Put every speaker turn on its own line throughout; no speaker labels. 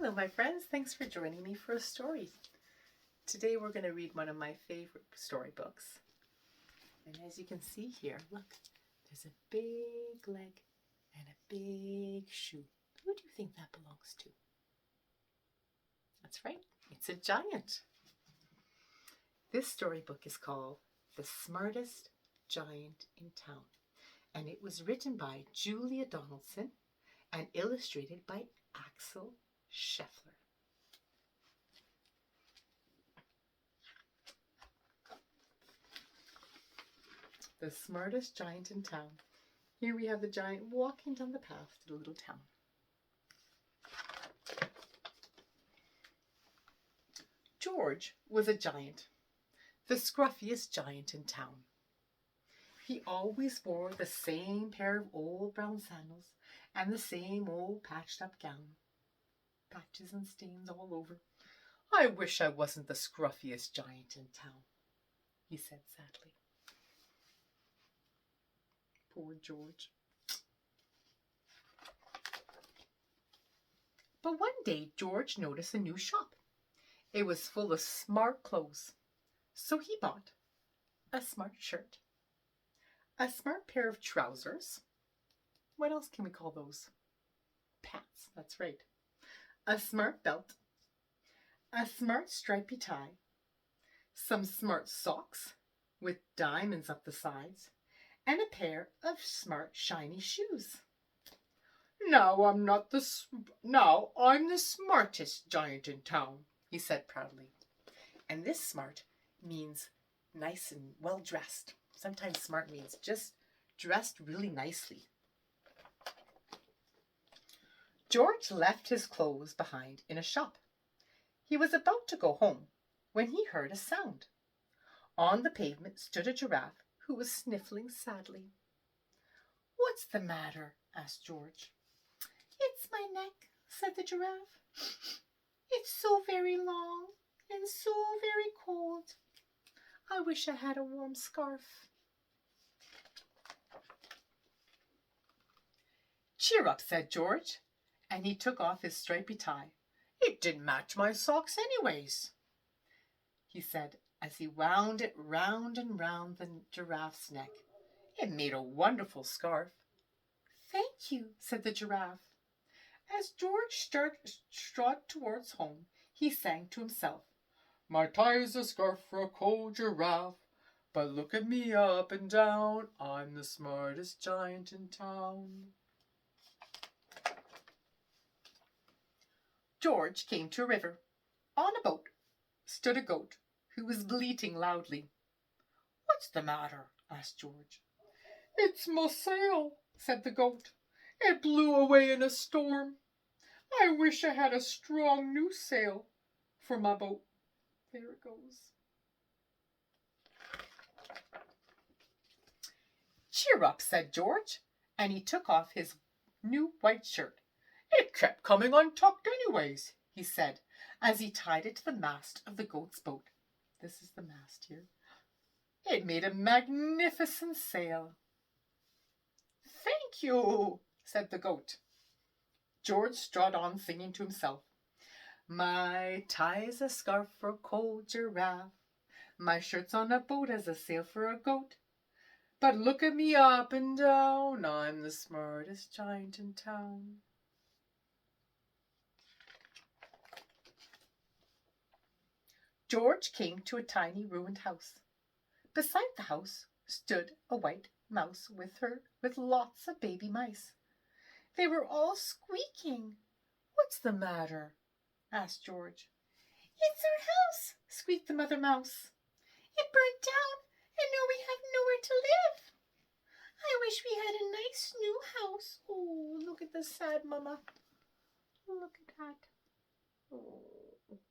Hello, my friends. Thanks for joining me for a story. Today we're going to read one of my favorite storybooks. And as you can see here, look, there's a big leg and a big shoe. Who do you think that belongs to? That's right, it's a giant. This storybook is called The Smartest Giant in Town, and it was written by Julia Donaldson and illustrated by Axel Scheffler. The Smartest Giant in Town. Here we have the giant walking down the path to the little town. George was a giant, the scruffiest giant in town. He always wore the same pair of old brown sandals and the same old patched up gown. Patches and stains all over. I wish I wasn't the scruffiest giant in town, he said sadly. Poor George. But one day George noticed a new shop. It was full of smart clothes. So he bought a smart shirt, a smart pair of trousers. What else can we call those? Pants, that's right. A smart belt, a smart stripy tie, some smart socks with diamonds up the sides, and a pair of smart shiny shoes. Now I'm the smartest giant in town, he said proudly. And this smart means nice and well dressed. Sometimes smart means just dressed really nicely. George left his clothes behind in a shop. He was about to go home when he heard a sound. On the pavement stood a giraffe who was sniffling sadly. "What's the matter?" asked George. "It's my neck," said the giraffe. "It's so very long and so very cold. I wish I had a warm scarf." "Cheer up," said George, and he took off his stripy tie. "It didn't match my socks anyways," he said as he wound it round and round the giraffe's neck. It made a wonderful scarf. "Thank you," said the giraffe. As George strode towards home, he sang to himself, "My tie's a scarf for a cold giraffe, but look at me up and down, I'm the smartest giant in town." George came to a river. On a boat stood a goat who was bleating loudly. "What's the matter?" asked George. "It's my sail," said the goat. "It blew away in a storm. I wish I had a strong new sail for my boat. There it goes." "Cheer up," said George, and he took off his new white shirt. "It kept coming untucked anyways," he said, as he tied it to the mast of the goat's boat. This is the mast here. It made a magnificent sail. "Thank you," said the goat. George strode on singing to himself. "My tie's a scarf for a cold giraffe. My shirt's on a boat as a sail for a goat. But look at me up and down, I'm the smartest giant in town." George came to a tiny ruined house. Beside the house stood a white mouse with lots of baby mice. They were all squeaking. "What's the matter?" asked George. "It's our house," squeaked the mother mouse. "It burnt down, and now we have nowhere to live. I wish we had a nice new house." Oh, look at the sad mama. Look at that. Oh.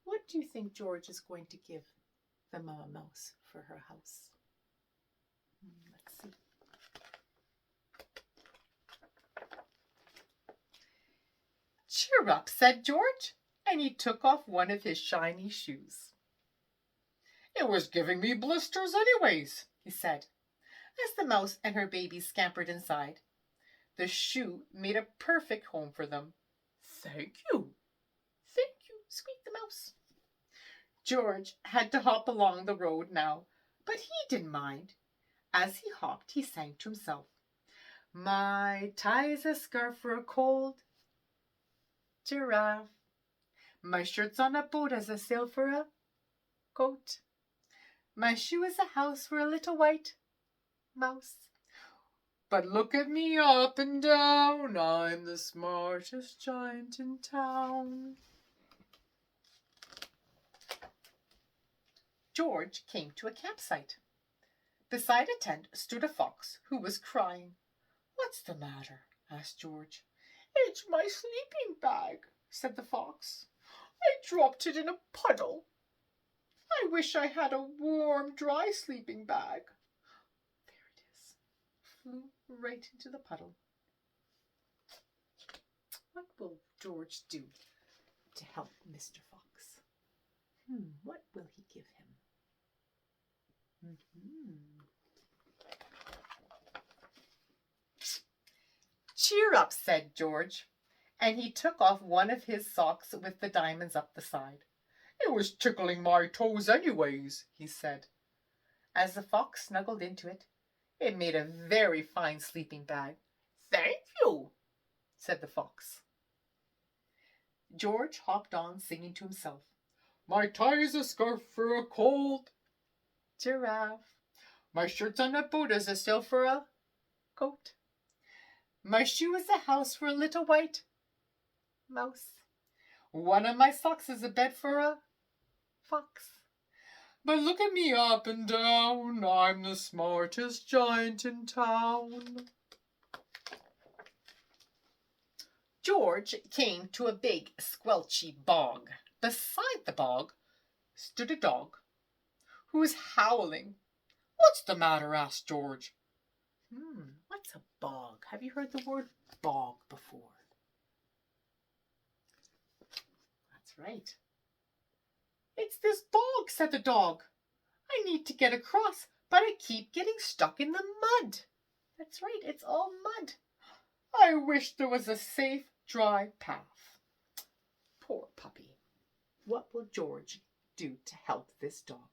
What do you think George is going to give the mama mouse for her house? Let's see. "Cheer up," said George, and he took off one of his shiny shoes. "It was giving me blisters anyways," he said, as the mouse and her baby scampered inside. The shoe made a perfect home for them. "Thank you. squeaked the mouse. George had to hop along the road now, but he didn't mind. As he hopped, he sang to himself, "My tie's a scarf for a cold giraffe. My shirt's on a boat as a sail for a coat. My shoe is a house for a little white mouse. But look at me up and down, I'm the smartest giant in town." George came to a campsite. Beside a tent stood a fox who was crying. "What's the matter?" asked George. "It's my sleeping bag," said the fox. "I dropped it in a puddle. I wish I had a warm, dry sleeping bag." There it is. Flew right into the puddle. What will George do to help Mr. Fox? What will he give him? "Cheer up," said George, and he took off one of his socks with the diamonds up the side. "It was tickling my toes anyways," he said. As the fox snuggled into it, it made a very fine sleeping bag. "Thank you," said the fox. George hopped on, singing to himself, "My tie's a scarf for a cold giraffe. My shirt's on a boat as a sail for a coat. My shoe is a house for a little white mouse. One of my socks is a bed for a fox. But look at me up and down, I'm the smartest giant in town." George came to a big squelchy bog. Beside the bog stood a dog who was howling. "What's the matter?" asked George. What's a bog? Have you heard the word bog before? That's right. "It's this bog," said the dog. "I need to get across, but I keep getting stuck in the mud." That's right, it's all mud. "I wish there was a safe, dry path." Poor puppy. What will George do to help this dog?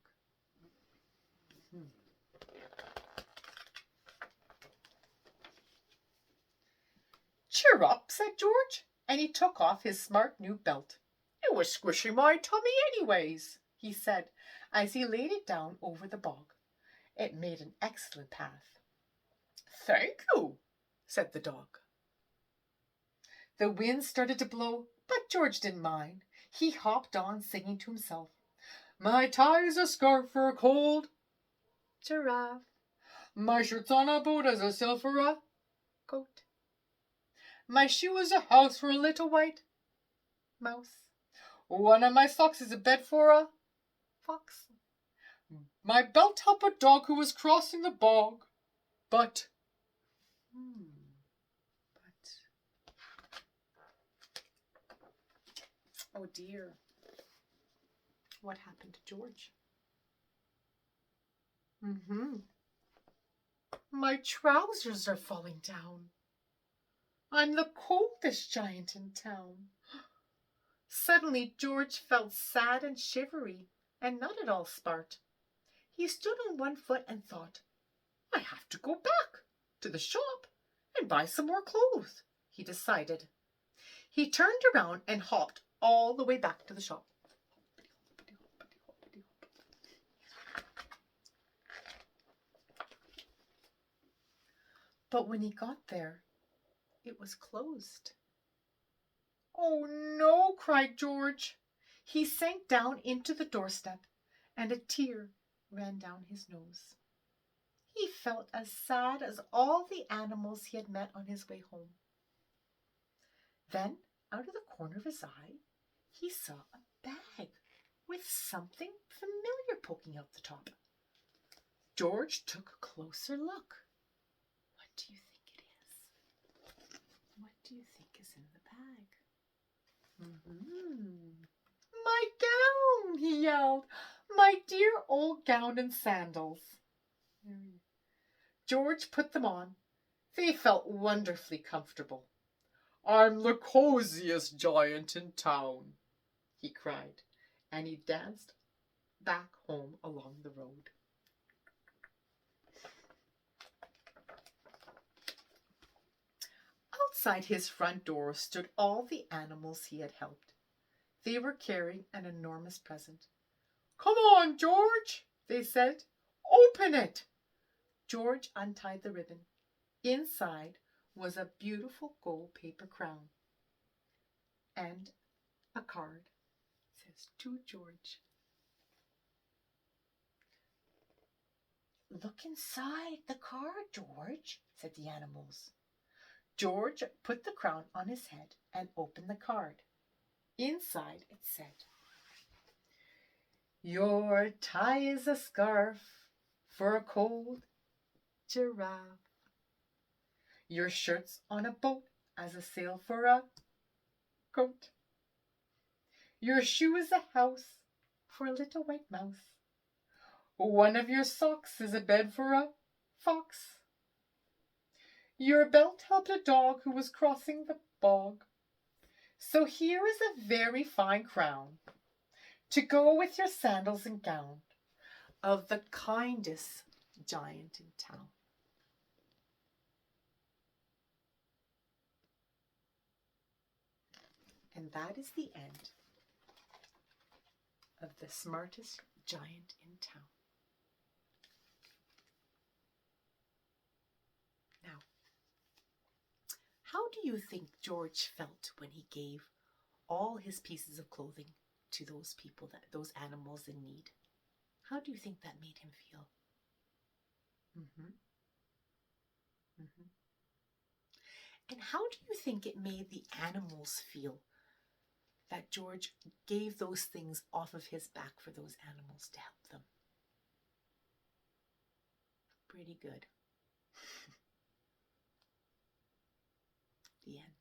"Cheer up," said George, and he took off his smart new belt. "It was squishing my tummy anyways," he said, as he laid it down over the bog. It made an excellent path. "Thank you," said the dog. The wind started to blow, but George didn't mind. He hopped on, singing to himself, "My tie's a scarf for a cold giraffe. My shirt's on a boat as a sail for a coat. My shoe is a house for a little white mouse. One of my socks is a bed for a fox. My belt helped a dog who was crossing the bog. But oh dear, what happened to George? My trousers are falling down. I'm the coldest giant in town." Suddenly George felt sad and shivery and not at all smart. He stood on one foot and thought, "I have to go back to the shop and buy some more clothes," he decided. He turned around and hopped all the way back to the shop. But when he got there, it was closed. "Oh no," cried George. He sank down into the doorstep, and a tear ran down his nose. He felt as sad as all the animals he had met on his way home. Then, out of the corner of his eye, he saw a bag with something familiar poking out the top. George took a closer look. What do you think it is? What do you think is in the bag? "My gown," he yelled. "My dear old gown and sandals." George put them on. They felt wonderfully comfortable. "I'm the coziest giant in town," he cried, and he danced back home along the road. Outside his front door stood all the animals he had helped. They were carrying an enormous present. "Come on, George," they said. "Open it." George untied the ribbon. Inside was a beautiful gold paper crown and a card. It says, "To George." "Look inside the card, George," said the animals. George put the crown on his head and opened the card. Inside it said, "Your tie is a scarf for a cold giraffe. Your shirt's on a boat as a sail for a goat. Your shoe is a house for a little white mouse. One of your socks is a bed for a fox. Your belt helped a dog who was crossing the bog. So here is a very fine crown to go with your sandals and gown of the kindest giant in town." And that is the end of The Smartest Giant in Town. Now, how do you think George felt when he gave all his pieces of clothing to those people, those animals in need? How do you think that made him feel? And how do you think it made the animals feel that George gave those things off of his back for those animals to help them? Pretty good. The end.